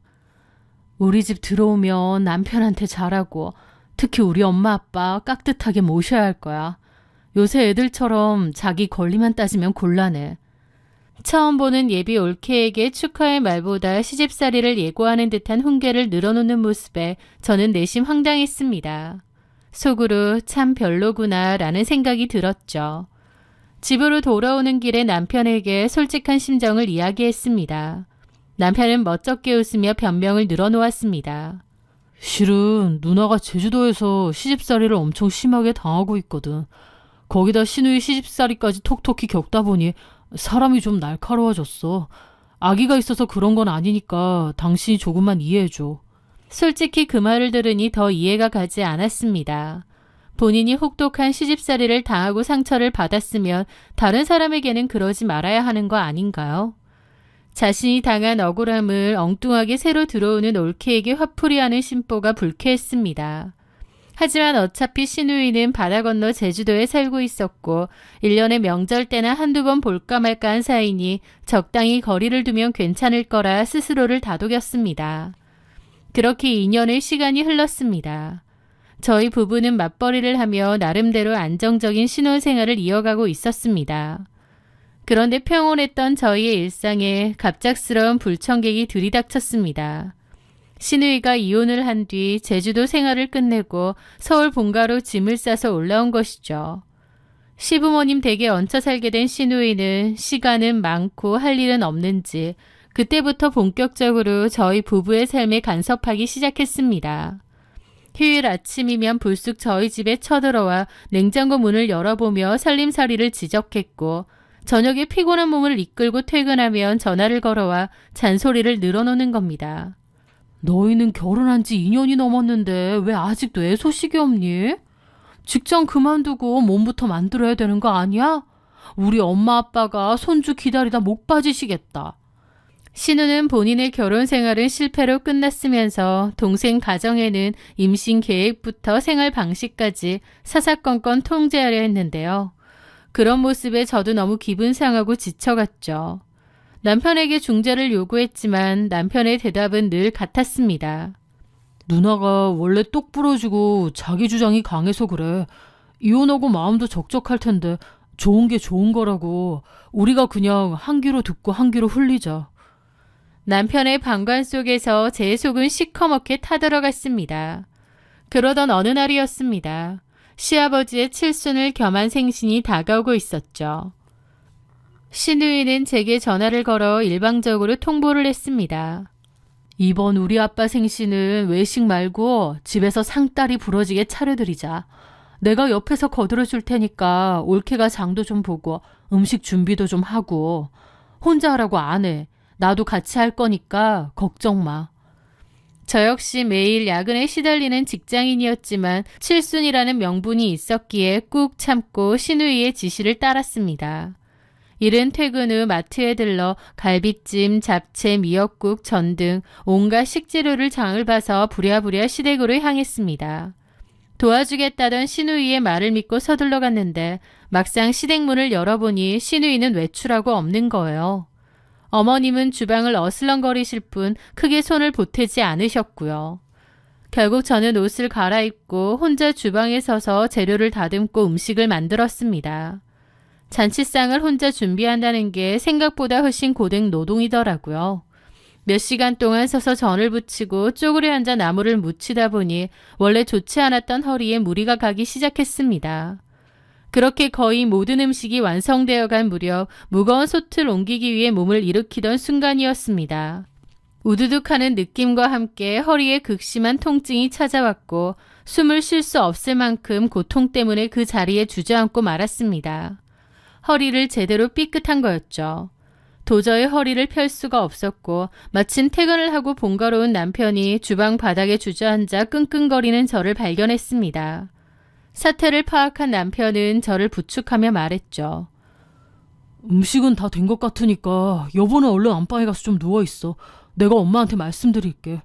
우리 집 들어오면 남편한테 잘하고 특히 우리 엄마 아빠 깍듯하게 모셔야 할 거야. 요새 애들처럼 자기 권리만 따지면 곤란해. 처음 보는 예비 올케에게 축하의 말보다 시집살이를 예고하는 듯한 훈계를 늘어놓는 모습에 저는 내심 황당했습니다. 속으로 참 별로구나 라는 생각이 들었죠. 집으로 돌아오는 길에 남편에게 솔직한 심정을 이야기했습니다. 남편은 멋쩍게 웃으며 변명을 늘어놓았습니다. 실은 누나가 제주도에서 시집살이를 엄청 심하게 당하고 있거든. 거기다 시누이 시집살이까지 톡톡히 겪다 보니 사람이 좀 날카로워졌어. 아기가 있어서 그런 건 아니니까 당신이 조금만 이해해줘. 솔직히 그 말을 들으니 더 이해가 가지 않았습니다. 본인이 혹독한 시집살이를 당하고 상처를 받았으면 다른 사람에게는 그러지 말아야 하는 거 아닌가요? 자신이 당한 억울함을 엉뚱하게 새로 들어오는 올케에게 화풀이하는 심보가 불쾌했습니다. 하지만 어차피 시누이는 바다 건너 제주도에 살고 있었고 1년에 명절 때나 한두 번 볼까 말까 한 사이니 적당히 거리를 두면 괜찮을 거라 스스로를 다독였습니다. 그렇게 2년의 시간이 흘렀습니다. 저희 부부는 맞벌이를 하며 나름대로 안정적인 신혼생활을 이어가고 있었습니다. 그런데 평온했던 저희의 일상에 갑작스러운 불청객이 들이닥쳤습니다. 시누이가 이혼을 한 뒤 제주도 생활을 끝내고 서울 본가로 짐을 싸서 올라온 것이죠. 시부모님 댁에 얹혀 살게 된 시누이는 시간은 많고 할 일은 없는지 그때부터 본격적으로 저희 부부의 삶에 간섭하기 시작했습니다. 휴일 아침이면 불쑥 저희 집에 쳐들어와 냉장고 문을 열어보며 살림살이를 지적했고 저녁에 피곤한 몸을 이끌고 퇴근하면 전화를 걸어와 잔소리를 늘어놓는 겁니다. 너희는 결혼한 지 2년이 넘었는데 왜 아직도 애 소식이 없니? 직장 그만두고 몸부터 만들어야 되는 거 아니야? 우리 엄마 아빠가 손주 기다리다 목 빠지시겠다. 신우는 본인의 결혼 생활은 실패로 끝났으면서 동생 가정에는 임신 계획부터 생활 방식까지 사사건건 통제하려 했는데요. 그런 모습에 저도 너무 기분 상하고 지쳐갔죠. 남편에게 중재를 요구했지만 남편의 대답은 늘 같았습니다. 누나가 원래 똑 부러지고 자기 주장이 강해서 그래. 이혼하고 마음도 적적할 텐데 좋은 게 좋은 거라고. 우리가 그냥 한 귀로 듣고 한 귀로 흘리자. 남편의 방관 속에서 제 속은 시커멓게 타들어갔습니다. 그러던 어느 날이었습니다. 시아버지의 칠순을 겸한 생신이 다가오고 있었죠. 시누이는 제게 전화를 걸어 일방적으로 통보를 했습니다. 이번 우리 아빠 생신은 외식 말고 집에서 상다리 부러지게 차려드리자. 내가 옆에서 거들어줄 테니까 올케가 장도 좀 보고 음식 준비도 좀 하고. 혼자 하라고 안 해. 나도 같이 할 거니까 걱정 마. 저 역시 매일 야근에 시달리는 직장인이었지만 칠순이라는 명분이 있었기에 꾹 참고 신우이의 지시를 따랐습니다. 이른 퇴근 후 마트에 들러 갈비찜, 잡채, 미역국, 전 등 온갖 식재료를 장을 봐서 부랴부랴 시댁으로 향했습니다. 도와주겠다던 신우이의 말을 믿고 서둘러 갔는데 막상 시댁 문을 열어보니 신우이는 외출하고 없는 거예요. 어머님은 주방을 어슬렁거리실 뿐 크게 손을 보태지 않으셨고요. 결국 저는 옷을 갈아입고 혼자 주방에 서서 재료를 다듬고 음식을 만들었습니다. 잔치상을 혼자 준비한다는 게 생각보다 훨씬 고된 노동이더라고요. 몇 시간 동안 서서 전을 부치고 쪼그려 앉아 나무를 묻히다 보니 원래 좋지 않았던 허리에 무리가 가기 시작했습니다. 그렇게 거의 모든 음식이 완성되어 간 무렵 무거운 솥을 옮기기 위해 몸을 일으키던 순간이었습니다. 우두둑하는 느낌과 함께 허리에 극심한 통증이 찾아왔고 숨을 쉴 수 없을 만큼 고통 때문에 그 자리에 주저앉고 말았습니다. 허리를 제대로 삐끗한 거였죠. 도저히 허리를 펼 수가 없었고 마침 퇴근을 하고 본가로 온 남편이 주방 바닥에 주저앉아 끙끙거리는 저를 발견했습니다. 사태를 파악한 남편은 저를 부축하며 말했죠. 음식은 다 된 것 같으니까 여보는 얼른 안방에 가서 좀 누워있어. 내가 엄마한테 말씀드릴게.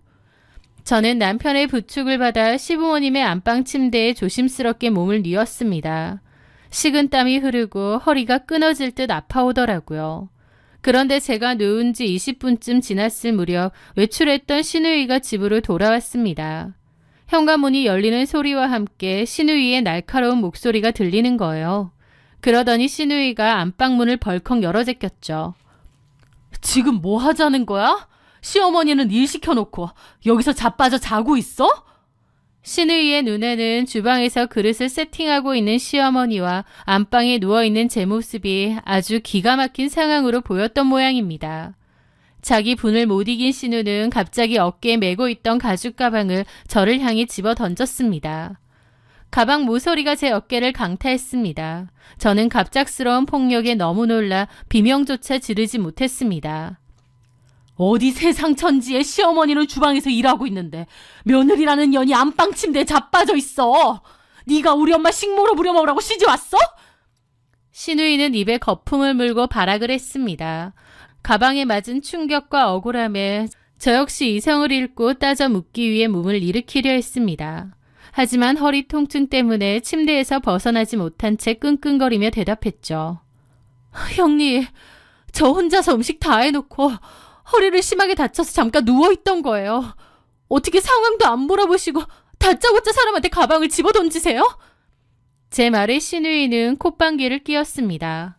저는 남편의 부축을 받아 시부모님의 안방 침대에 조심스럽게 몸을 뉘었습니다. 식은땀이 흐르고 허리가 끊어질 듯 아파오더라고요. 그런데 제가 누운 지 20분쯤 지났을 무렵 외출했던 신우이가 집으로 돌아왔습니다. 현관문이 열리는 소리와 함께 신우이의 날카로운 목소리가 들리는 거예요. 그러더니 신우이가 안방문을 벌컥 열어 제꼈죠. 지금 뭐 하자는 거야? 시어머니는 일 시켜놓고 여기서 자빠져 자고 있어? 신우이의 눈에는 주방에서 그릇을 세팅하고 있는 시어머니와 안방에 누워있는 제 모습이 아주 기가 막힌 상황으로 보였던 모양입니다. 자기 분을 못 이긴 신우는 갑자기 어깨에 메고 있던 가죽 가방을 저를 향해 집어 던졌습니다. 가방 모서리가 제 어깨를 강타했습니다. 저는 갑작스러운 폭력에 너무 놀라 비명조차 지르지 못했습니다. 어디 세상 천지에 시어머니는 주방에서 일하고 있는데 며느리라는 년이 안방 침대에 자빠져 있어. 네가 우리 엄마 식모로 부려먹으라고 시집 왔어? 신우이는 입에 거품을 물고 발악을 했습니다. 가방에 맞은 충격과 억울함에 저 역시 이성을 잃고 따져 묻기 위해 몸을 일으키려 했습니다. 하지만 허리 통증 때문에 침대에서 벗어나지 못한 채 끙끙거리며 대답했죠. 형님, 저 혼자서 음식 다 해놓고 허리를 심하게 다쳐서 잠깐 누워있던 거예요. 어떻게 상황도 안 물어보시고 다짜고짜 사람한테 가방을 집어던지세요? 제 말에 신우이는 콧방귀를 뀌었습니다.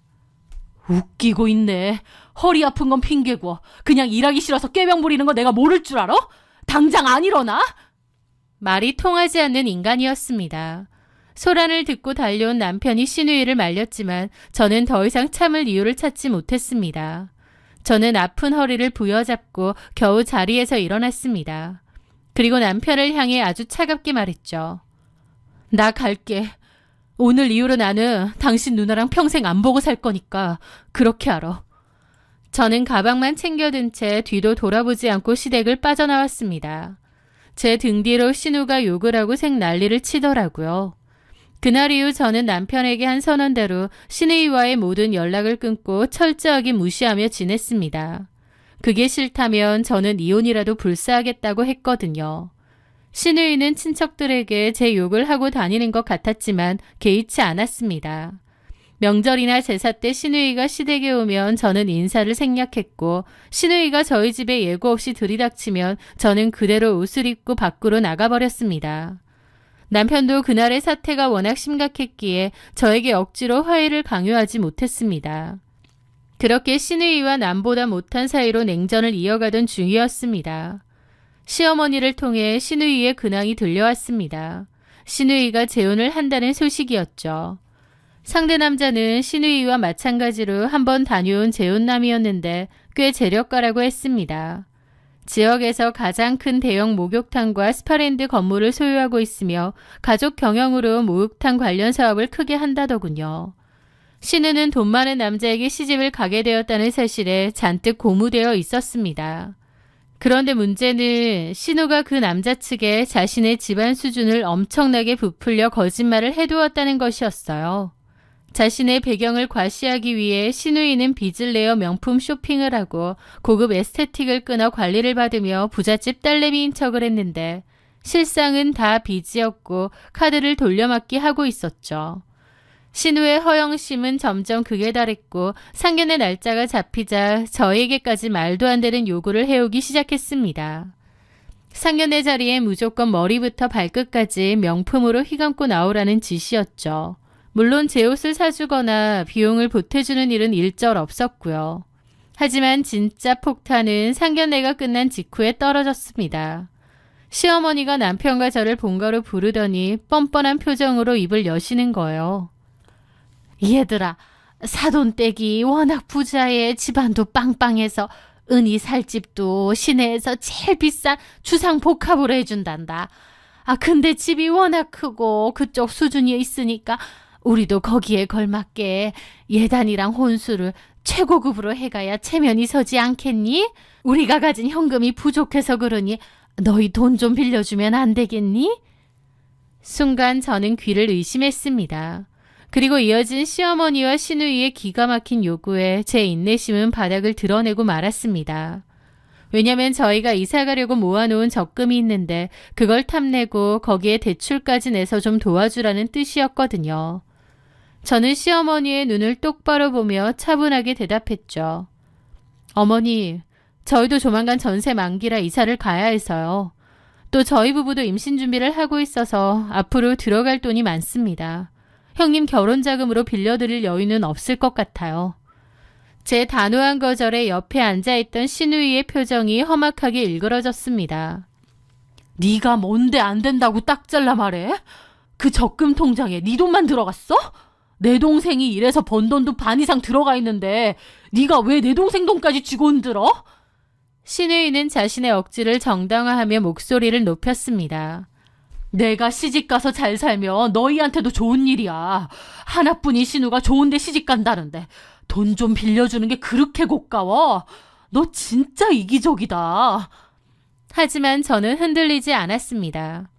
웃기고 있네. 허리 아픈 건 핑계고 그냥 일하기 싫어서 꾀병 부리는 거 내가 모를 줄 알아? 당장 안 일어나? 말이 통하지 않는 인간이었습니다. 소란을 듣고 달려온 남편이 신우이를 말렸지만 저는 더 이상 참을 이유를 찾지 못했습니다. 저는 아픈 허리를 부여잡고 겨우 자리에서 일어났습니다. 그리고 남편을 향해 아주 차갑게 말했죠. 나 갈게. 오늘 이후로 나는 당신 누나랑 평생 안 보고 살 거니까 그렇게 알아. 저는 가방만 챙겨든 채 뒤도 돌아보지 않고 시댁을 빠져나왔습니다. 제 등 뒤로 신우가 욕을 하고 생 난리를 치더라고요. 그날 이후 저는 남편에게 한 선언대로 신우이와의 모든 연락을 끊고 철저하게 무시하며 지냈습니다. 그게 싫다면 저는 이혼이라도 불사하겠다고 했거든요. 신우이는 친척들에게 제 욕을 하고 다니는 것 같았지만 개의치 않았습니다. 명절이나 제사 때 신우이가 시댁에 오면 저는 인사를 생략했고 신우이가 저희 집에 예고 없이 들이닥치면 저는 그대로 옷을 입고 밖으로 나가버렸습니다. 남편도 그날의 사태가 워낙 심각했기에 저에게 억지로 화해를 강요하지 못했습니다. 그렇게 신우이와 남보다 못한 사이로 냉전을 이어가던 중이었습니다. 시어머니를 통해 신우이의 근황이 들려왔습니다. 신우이가 재혼을 한다는 소식이었죠. 상대 남자는 신우이와 마찬가지로 한번 다녀온 재혼남이었는데 꽤 재력가라고 했습니다. 지역에서 가장 큰 대형 목욕탕과 스파랜드 건물을 소유하고 있으며 가족 경영으로 목욕탕 관련 사업을 크게 한다더군요. 신우는 돈 많은 남자에게 시집을 가게 되었다는 사실에 잔뜩 고무되어 있었습니다. 그런데 문제는 신우가 그 남자 측에 자신의 집안 수준을 엄청나게 부풀려 거짓말을 해두었다는 것이었어요. 자신의 배경을 과시하기 위해 신우이는 빚을 내어 명품 쇼핑을 하고 고급 에스테틱을 끊어 관리를 받으며 부잣집 딸내미인 척을 했는데 실상은 다 빚이었고 카드를 돌려막기 하고 있었죠. 신우의 허영심은 점점 극에 달했고 상견례 날짜가 잡히자 저에게까지 말도 안 되는 요구를 해오기 시작했습니다. 상견례 자리에 무조건 머리부터 발끝까지 명품으로 휘감고 나오라는 지시였죠. 물론 제 옷을 사주거나 비용을 보태주는 일은 일절 없었고요. 하지만 진짜 폭탄은 상견례가 끝난 직후에 떨어졌습니다. 시어머니가 남편과 저를 본가로 부르더니 뻔뻔한 표정으로 입을 여시는 거예요. 얘들아, 사돈댁이 워낙 부자에 집안도 빵빵해서 은희 살 집도 시내에서 제일 비싼 주상 복합으로 해준단다. 근데 집이 워낙 크고 그쪽 수준이 있으니까 우리도 거기에 걸맞게 예단이랑 혼수를 최고급으로 해가야 체면이 서지 않겠니? 우리가 가진 현금이 부족해서 그러니 너희 돈 좀 빌려주면 안 되겠니? 순간 저는 귀를 의심했습니다. 그리고 이어진 시어머니와 시누이의 기가 막힌 요구에 제 인내심은 바닥을 드러내고 말았습니다. 왜냐면 저희가 이사 가려고 모아놓은 적금이 있는데 그걸 탐내고 거기에 대출까지 내서 좀 도와주라는 뜻이었거든요. 저는 시어머니의 눈을 똑바로 보며 차분하게 대답했죠. 어머니, 저희도 조만간 전세 만기라 이사를 가야 해서요. 또 저희 부부도 임신 준비를 하고 있어서 앞으로 들어갈 돈이 많습니다. 형님 결혼 자금으로 빌려드릴 여유는 없을 것 같아요. 제 단호한 거절에 옆에 앉아있던 시누이의 표정이 험악하게 일그러졌습니다. 네가 뭔데 안 된다고 딱 잘라 말해? 그 적금 통장에 네 돈만 들어갔어? 내 동생이 일해서 번 돈도 반 이상 들어가 있는데 네가 왜 내 동생 돈까지 쥐고 흔들어? 시누이는 자신의 억지를 정당화하며 목소리를 높였습니다. 내가 시집가서 잘 살면 너희한테도 좋은 일이야. 하나뿐인 신우가 좋은데 시집간다는데 돈 좀 빌려주는 게 그렇게 고가워? 너 진짜 이기적이다. 하지만 저는 흔들리지 않았습니다.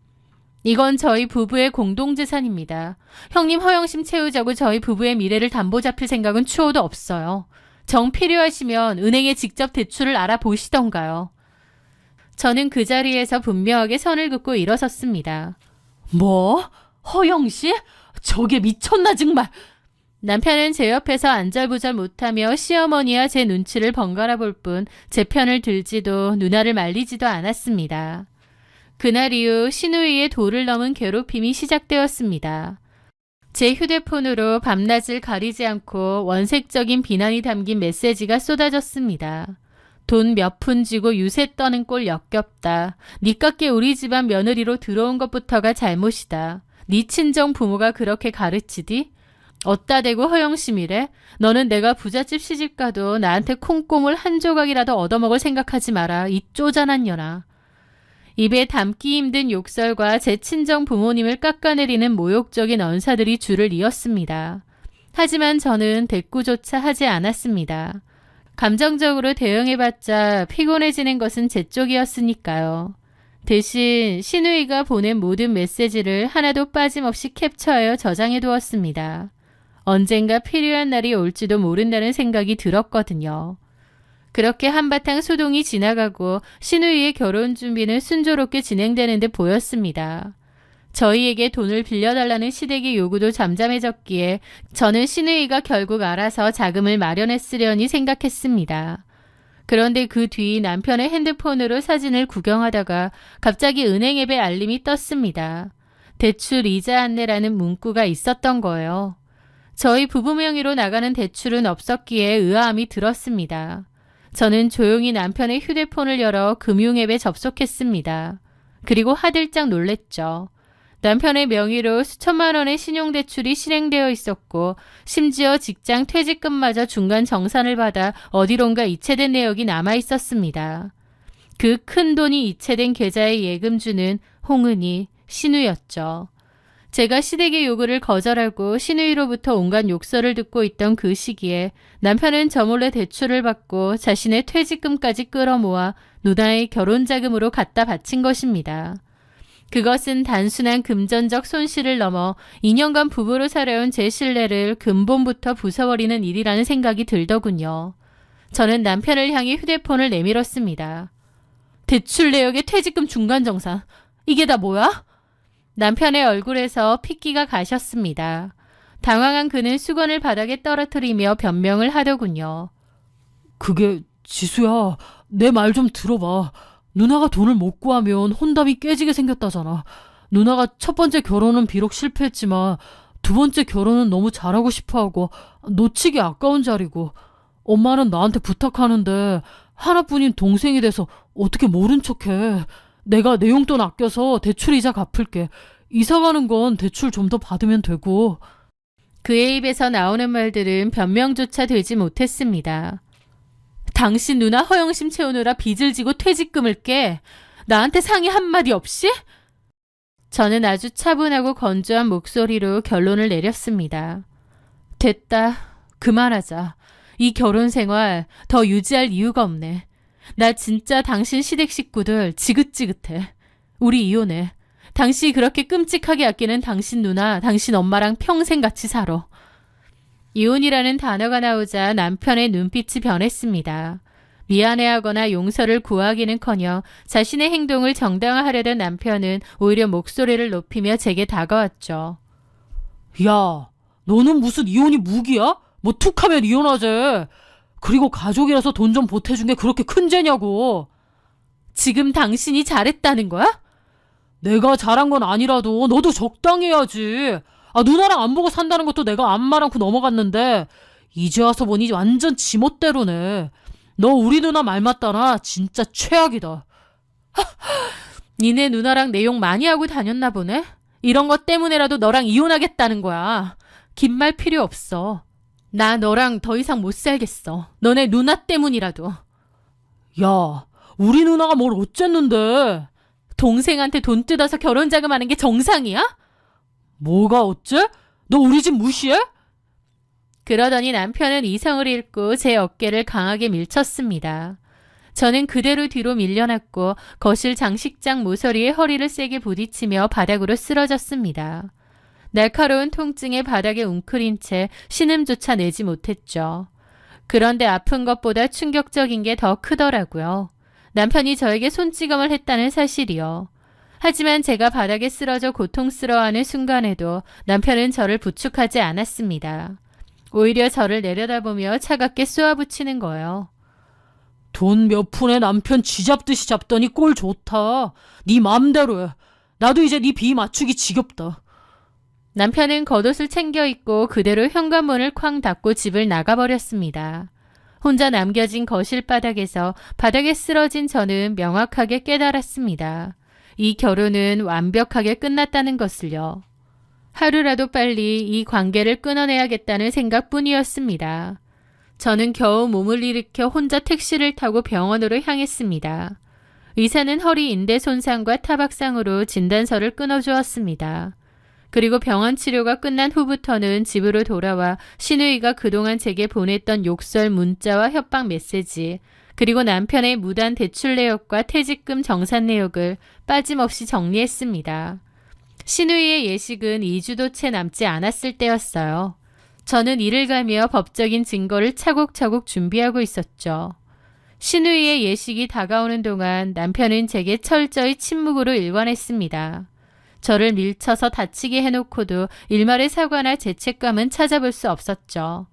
이건 저희 부부의 공동재산입니다. 형님 허영심 채우자고 저희 부부의 미래를 담보 잡힐 생각은 추호도 없어요. 정 필요하시면 은행에 직접 대출을 알아보시던가요. 저는 그 자리에서 분명하게 선을 긋고 일어섰습니다. 뭐? 허영씨? 저게 미쳤나 정말. 남편은 제 옆에서 안절부절 못하며 시어머니와 제 눈치를 번갈아 볼 뿐 제 편을 들지도 누나를 말리지도 않았습니다. 그날 이후 시누이의 도를 넘은 괴롭힘이 시작되었습니다. 제 휴대폰으로 밤낮을 가리지 않고 원색적인 비난이 담긴 메시지가 쏟아졌습니다. 돈 몇 푼 쥐고 유세 떠는 꼴 역겹다. 니깎게 우리 집안 며느리로 들어온 것부터가 잘못이다. 니 친정 부모가 그렇게 가르치디? 어따 대고 허영심이래? 너는 내가 부잣집 시집가도 나한테 콩고물 한 조각이라도 얻어먹을 생각하지 마라. 이 쪼잔한 년아. 입에 담기 힘든 욕설과 제 친정 부모님을 깎아내리는 모욕적인 언사들이 줄을 이었습니다. 하지만 저는 대꾸조차 하지 않았습니다. 감정적으로 대응해봤자 피곤해지는 것은 제 쪽이었으니까요. 대신 시누이가 보낸 모든 메시지를 하나도 빠짐없이 캡처하여 저장해두었습니다. 언젠가 필요한 날이 올지도 모른다는 생각이 들었거든요. 그렇게 한바탕 소동이 지나가고 시누이의 결혼 준비는 순조롭게 진행되는 듯 보였습니다. 저희에게 돈을 빌려달라는 시댁의 요구도 잠잠해졌기에 저는 시누이가 결국 알아서 자금을 마련했으려니 생각했습니다. 그런데 그 뒤 남편의 핸드폰으로 사진을 구경하다가 갑자기 은행 앱에 알림이 떴습니다. 대출 이자 안내라는 문구가 있었던 거예요. 저희 부부 명의로 나가는 대출은 없었기에 의아함이 들었습니다. 저는 조용히 남편의 휴대폰을 열어 금융앱에 접속했습니다. 그리고 하들짝 놀랬죠. 남편의 명의로 수천만 원의 신용대출이 실행되어 있었고 심지어 직장 퇴직금마저 중간 정산을 받아 어디론가 이체된 내역이 남아 있었습니다. 그 큰 돈이 이체된 계좌에 예금주는 홍은이, 신우였죠. 제가 시댁의 요구를 거절하고 신우이로부터 온갖 욕설을 듣고 있던 그 시기에 남편은 저 몰래 대출을 받고 자신의 퇴직금까지 끌어모아 누나의 결혼자금으로 갖다 바친 것입니다. 그것은 단순한 금전적 손실을 넘어 2년간 부부로 살아온 제 신뢰를 근본부터 부숴버리는 일이라는 생각이 들더군요. 저는 남편을 향해 휴대폰을 내밀었습니다. 대출 내역의 퇴직금 중간정산, 이게 다 뭐야? 남편의 얼굴에서 핏기가 가셨습니다. 당황한 그는 수건을 바닥에 떨어뜨리며 변명을 하더군요. 그게 지수야, 내 말 좀 들어봐. 누나가 돈을 못 구하면 혼담이 깨지게 생겼다잖아. 누나가 첫 번째 결혼은 비록 실패했지만 두 번째 결혼은 너무 잘하고 싶어하고 놓치기 아까운 자리고, 엄마는 나한테 부탁하는데 하나뿐인 동생이 돼서 어떻게 모른 척해. 내가 내 용돈 아껴서 대출 이자 갚을게. 이사 가는 건 대출 좀 더 받으면 되고. 그의 입에서 나오는 말들은 변명조차 되지 못했습니다. 당신 누나 허영심 채우느라 빚을 지고 퇴직금을 깨. 나한테 상의 한마디 없이? 저는 아주 차분하고 건조한 목소리로 결론을 내렸습니다. 됐다. 그만하자. 이 결혼 생활 더 유지할 이유가 없네. 나 진짜 당신 시댁 식구들 지긋지긋해. 우리 이혼해. 당신이 그렇게 끔찍하게 아끼는 당신 누나, 당신 엄마랑 평생 같이 살아. 이혼이라는 단어가 나오자 남편의 눈빛이 변했습니다. 미안해하거나 용서를 구하기는커녕 자신의 행동을 정당화하려던 남편은 오히려 목소리를 높이며 제게 다가왔죠. 야, 너는 무슨 이혼이 무기야? 뭐 툭하면 이혼하재. 그리고 가족이라서 돈 좀 보태준 게 그렇게 큰 죄냐고. 지금 당신이 잘했다는 거야? 내가 잘한 건 아니라도 너도 적당히 해야지. 누나랑 안 보고 산다는 것도 내가 안 말 않고 넘어갔는데 이제 와서 보니 완전 지멋대로네. 너 우리 누나 말 맞다나 진짜 최악이다. 니네 누나랑 내 욕 많이 하고 다녔나 보네? 이런 것 때문에라도 너랑 이혼하겠다는 거야. 긴 말 필요 없어. 나 너랑 더 이상 못 살겠어. 너네 누나 때문이라도. 야, 우리 누나가 뭘 어쨌는데. 동생한테 돈 뜯어서 결혼 자금하는 게 정상이야? 뭐가 어째? 너 우리 집 무시해? 그러더니 남편은 이성을 잃고 제 어깨를 강하게 밀쳤습니다. 저는 그대로 뒤로 밀려났고 거실 장식장 모서리에 허리를 세게 부딪히며 바닥으로 쓰러졌습니다. 날카로운 통증에 바닥에 웅크린 채 신음조차 내지 못했죠. 그런데 아픈 것보다 충격적인 게 더 크더라고요. 남편이 저에게 손찌검을 했다는 사실이요. 하지만 제가 바닥에 쓰러져 고통스러워하는 순간에도 남편은 저를 부축하지 않았습니다. 오히려 저를 내려다보며 차갑게 쏘아붙이는 거예요. 돈 몇 푼에 남편 쥐잡듯이 잡더니 꼴 좋다. 네 맘대로 해. 나도 이제 네 비 맞추기 지겹다. 남편은 겉옷을 챙겨 입고 그대로 현관문을 쾅 닫고 집을 나가버렸습니다. 혼자 남겨진 거실 바닥에서 바닥에 쓰러진 저는 명확하게 깨달았습니다. 이 결혼은 완벽하게 끝났다는 것을요. 하루라도 빨리 이 관계를 끊어내야겠다는 생각뿐이었습니다. 저는 겨우 몸을 일으켜 혼자 택시를 타고 병원으로 향했습니다. 의사는 허리 인대 손상과 타박상으로 진단서를 끊어주었습니다. 그리고 병원 치료가 끝난 후부터는 집으로 돌아와 신우이가 그동안 제게 보냈던 욕설 문자와 협박 메시지, 그리고 남편의 무단 대출 내역과 퇴직금 정산 내역을 빠짐없이 정리했습니다. 신우이의 예식은 2주도 채 남지 않았을 때였어요. 저는 이를 가며 법적인 증거를 차곡차곡 준비하고 있었죠. 신우이의 예식이 다가오는 동안 남편은 제게 철저히 침묵으로 일관했습니다. 저를 밀쳐서 다치게 해놓고도 일말의 사과나 죄책감은 찾아볼 수 없었죠.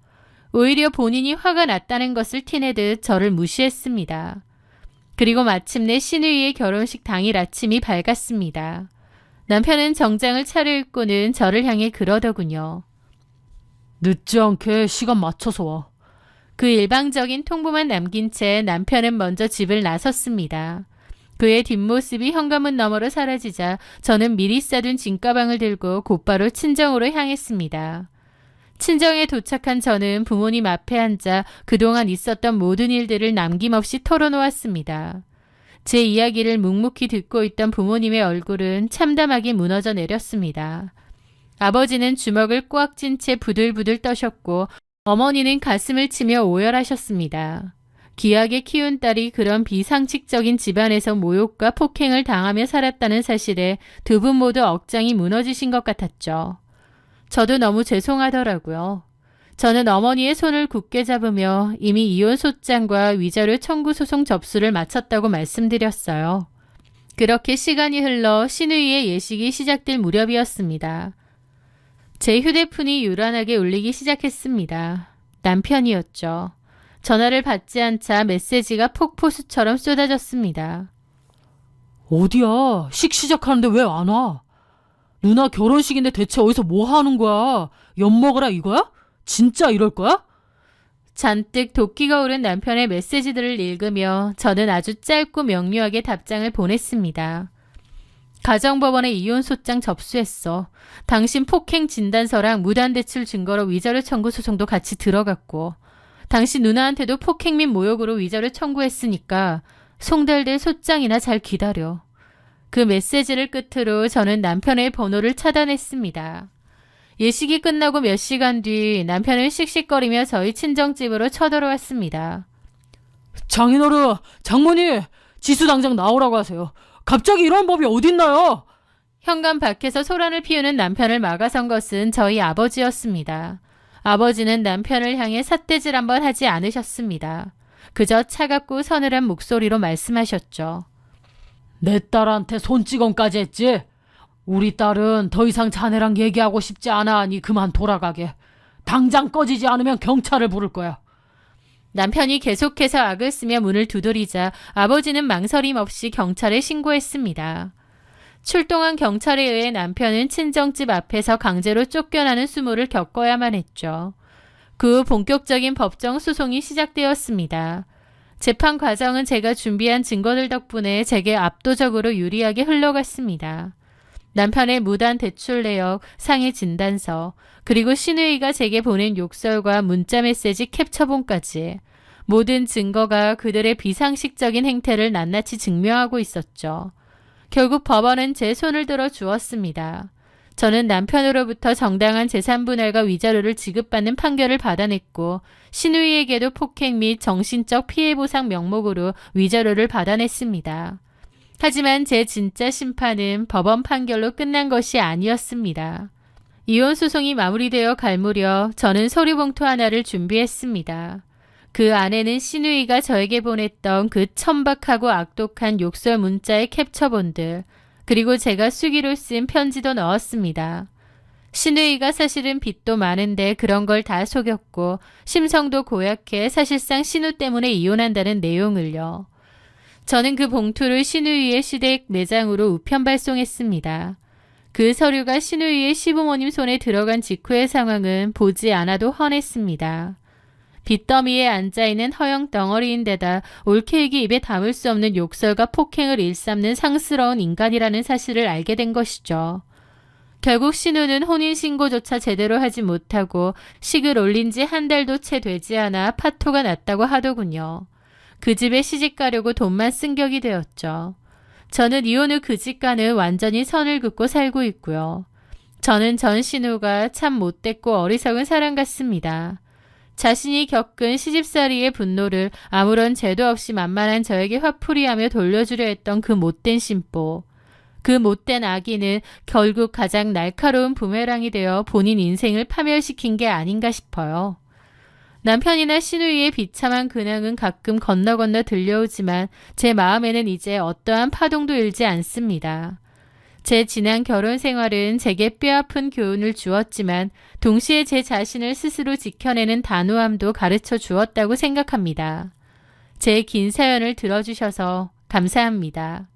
오히려 본인이 화가 났다는 것을 티내듯 저를 무시했습니다. 그리고 마침내 신우이의 결혼식 당일 아침이 밝았습니다. 남편은 정장을 차려입고는 저를 향해 그러더군요. 늦지 않게 시간 맞춰서 와. 그 일방적인 통보만 남긴 채 남편은 먼저 집을 나섰습니다. 그의 뒷모습이 현관문 너머로 사라지자 저는 미리 싸둔 짐가방을 들고 곧바로 친정으로 향했습니다. 친정에 도착한 저는 부모님 앞에 앉아 그동안 있었던 모든 일들을 남김없이 털어놓았습니다. 제 이야기를 묵묵히 듣고 있던 부모님의 얼굴은 참담하게 무너져 내렸습니다. 아버지는 주먹을 꽉 쥔 채 부들부들 떠셨고 어머니는 가슴을 치며 오열하셨습니다. 귀하게 키운 딸이 그런 비상식적인 집안에서 모욕과 폭행을 당하며 살았다는 사실에 두 분 모두 억장이 무너지신 것 같았죠. 저도 너무 죄송하더라고요. 저는 어머니의 손을 굳게 잡으며 이미 이혼 소장과 위자료 청구 소송 접수를 마쳤다고 말씀드렸어요. 그렇게 시간이 흘러 신우이의 예식이 시작될 무렵이었습니다. 제 휴대폰이 요란하게 울리기 시작했습니다. 남편이었죠. 전화를 받지 않자 메시지가 폭포수처럼 쏟아졌습니다. 어디야? 식 시작하는데 왜 안 와? 누나 결혼식인데 대체 어디서 뭐 하는 거야? 엿 먹으라 이거야? 진짜 이럴 거야? 잔뜩 도끼가 오른 남편의 메시지들을 읽으며 저는 아주 짧고 명료하게 답장을 보냈습니다. 가정법원에 이혼소장 접수했어. 당신 폭행 진단서랑 무단대출 증거로 위자료 청구 소송도 같이 들어갔고 당신 누나한테도 폭행 및 모욕으로 위자료 청구했으니까 송달될 소장이나 잘 기다려. 그 메시지를 끝으로 저는 남편의 번호를 차단했습니다. 예식이 끝나고 몇 시간 뒤 남편은 씩씩거리며 저희 친정집으로 쳐들어왔습니다. 장인어른, 장모님, 지수 당장 나오라고 하세요. 갑자기 이런 법이 어딨나요? 현관 밖에서 소란을 피우는 남편을 막아선 것은 저희 아버지였습니다. 아버지는 남편을 향해 삿대질 한번 하지 않으셨습니다. 그저 차갑고 서늘한 목소리로 말씀하셨죠. 내 딸한테 손찌검까지 했지? 우리 딸은 더 이상 자네랑 얘기하고 싶지 않아 하니 그만 돌아가게. 당장 꺼지지 않으면 경찰을 부를 거야. 남편이 계속해서 악을 쓰며 문을 두드리자 아버지는 망설임 없이 경찰에 신고했습니다. 출동한 경찰에 의해 남편은 친정집 앞에서 강제로 쫓겨나는 수모를 겪어야만 했죠. 그 후 본격적인 법정 소송이 시작되었습니다. 재판 과정은 제가 준비한 증거들 덕분에 제게 압도적으로 유리하게 흘러갔습니다. 남편의 무단 대출 내역, 상해 진단서, 그리고 신우이가 제게 보낸 욕설과 문자 메시지 캡처본까지 모든 증거가 그들의 비상식적인 행태를 낱낱이 증명하고 있었죠. 결국 법원은 제 손을 들어 주었습니다. 저는 남편으로부터 정당한 재산분할과 위자료를 지급받는 판결을 받아냈고 신우이에게도 폭행 및 정신적 피해보상 명목으로 위자료를 받아냈습니다. 하지만 제 진짜 심판은 법원 판결로 끝난 것이 아니었습니다. 이혼 소송이 마무리되어 갈 무렵 저는 서류 봉투 하나를 준비했습니다. 그 안에는 신우이가 저에게 보냈던 그 천박하고 악독한 욕설 문자의 캡처본들, 그리고 제가 수기로 쓴 편지도 넣었습니다. 신우이가 사실은 빚도 많은데 그런 걸 다 속였고 심성도 고약해 사실상 신우 때문에 이혼한다는 내용을요. 저는 그 봉투를 신우이의 시댁 매장으로 우편 발송했습니다. 그 서류가 신우이의 시부모님 손에 들어간 직후의 상황은 보지 않아도 훤했습니다. 빚더미에 앉아있는 허영 덩어리인데다 올케이기 입에 담을 수 없는 욕설과 폭행을 일삼는 상스러운 인간이라는 사실을 알게 된 것이죠. 결국 신우는 혼인신고조차 제대로 하지 못하고 식을 올린 지 한 달도 채 되지 않아 파토가 났다고 하더군요. 그 집에 시집가려고 돈만 쓴 격이 되었죠. 저는 이혼 후 그 집과는 완전히 선을 긋고 살고 있고요. 저는 전 신우가 참 못됐고 어리석은 사람 같습니다. 자신이 겪은 시집살이의 분노를 아무런 죄도 없이 만만한 저에게 화풀이하며 돌려주려 했던 그 못된 심보. 그 못된 아기는 결국 가장 날카로운 부메랑이 되어 본인 인생을 파멸시킨 게 아닌가 싶어요. 남편이나 신우이의 비참한 근황은 가끔 건너 들려오지만 제 마음에는 이제 어떠한 파동도 일지 않습니다. 제 지난 결혼 생활은 제게 뼈아픈 교훈을 주었지만 동시에 제 자신을 스스로 지켜내는 단호함도 가르쳐 주었다고 생각합니다. 제 긴 사연을 들어주셔서 감사합니다.